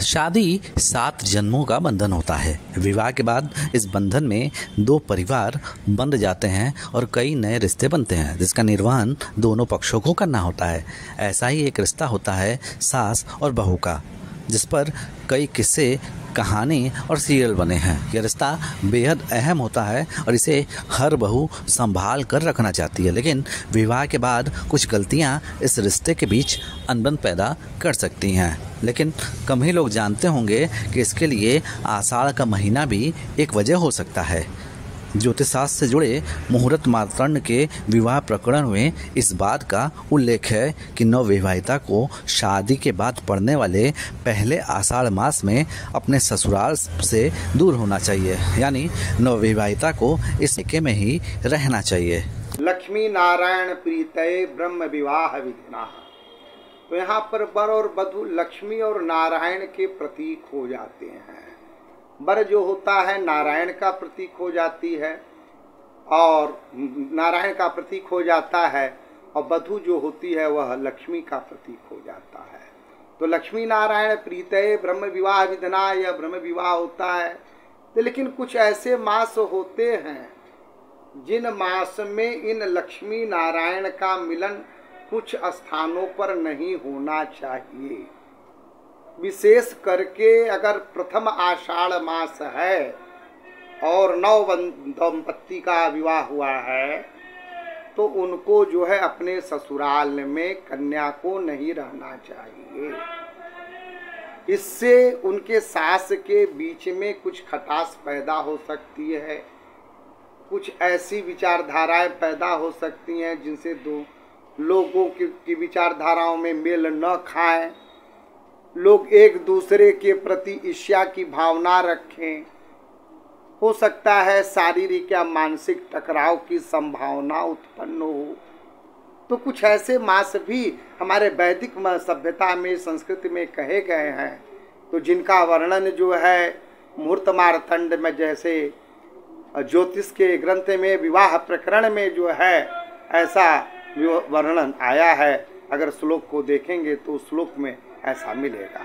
शादी 7 जन्मों का बंधन होता है। विवाह के बाद इस बंधन में 2 परिवार बंध जाते हैं और कई नए रिश्ते बनते हैं, जिसका निर्वहन दोनों पक्षों को करना होता है। ऐसा ही एक रिश्ता होता है सास और बहू का, जिस पर कई किस्से, कहानी और सीरियल बने हैं। यह रिश्ता बेहद अहम होता है और इसे हर बहू संभाल कर रखना चाहती है, लेकिन विवाह के बाद कुछ गलतियां इस रिश्ते के बीच अनबन पैदा कर सकती हैं। लेकिन कम ही लोग जानते होंगे कि इसके लिए आषाढ़ का महीना भी एक वजह हो सकता है। ज्योतिष शास्त्र से जुड़े मुहूर्त मार्तंड के विवाह प्रकरण में इस बात का उल्लेख है कि नवविवाहिता को शादी के बाद पड़ने वाले पहले आषाढ़ मास में अपने ससुराल से दूर होना चाहिए, यानी नवविवाहिता को इस निके में ही रहना चाहिए। लक्ष्मी नारायण प्रीतये ब्रह्म विवाह विधिना। तो यहाँ पर वर और वधू लक्ष्मी और नारायण के प्रतीक हो जाते हैं। वर जो होता है नारायण का प्रतीक हो जाती है और नारायण का प्रतीक हो जाता है, और वधू जो होती है वह लक्ष्मी का प्रतीक हो जाता है। तो लक्ष्मी नारायण प्रीतये ब्रह्म विवाह विधना, यह ब्रह्म विवाह होता है। तो लेकिन कुछ ऐसे मास होते हैं जिन मास में इन लक्ष्मी नारायण का मिलन कुछ स्थानों पर नहीं होना चाहिए। विशेष करके अगर प्रथम आषाढ़ मास है और नव दंपत्ति का विवाह हुआ है तो उनको जो है अपने ससुराल में कन्या को नहीं रहना चाहिए। इससे उनके सास के बीच में कुछ खटास पैदा हो सकती है, कुछ ऐसी विचारधाराएं पैदा हो सकती हैं जिनसे दो लोगों की विचारधाराओं में मेल न खाएं, लोग एक दूसरे के प्रति ईर्ष्या की भावना रखें, हो सकता है शारीरिक या मानसिक टकराव की संभावना उत्पन्न हो। तो कुछ ऐसे मास भी हमारे वैदिक सभ्यता में, संस्कृति में कहे गए हैं, तो जिनका वर्णन जो है मुहूर्त मार्तंड में, जैसे ज्योतिष के ग्रंथ में विवाह प्रकरण में जो है ऐसा वर्णन आया है। अगर श्लोक को देखेंगे तो श्लोक में ऐसा मिलेगा।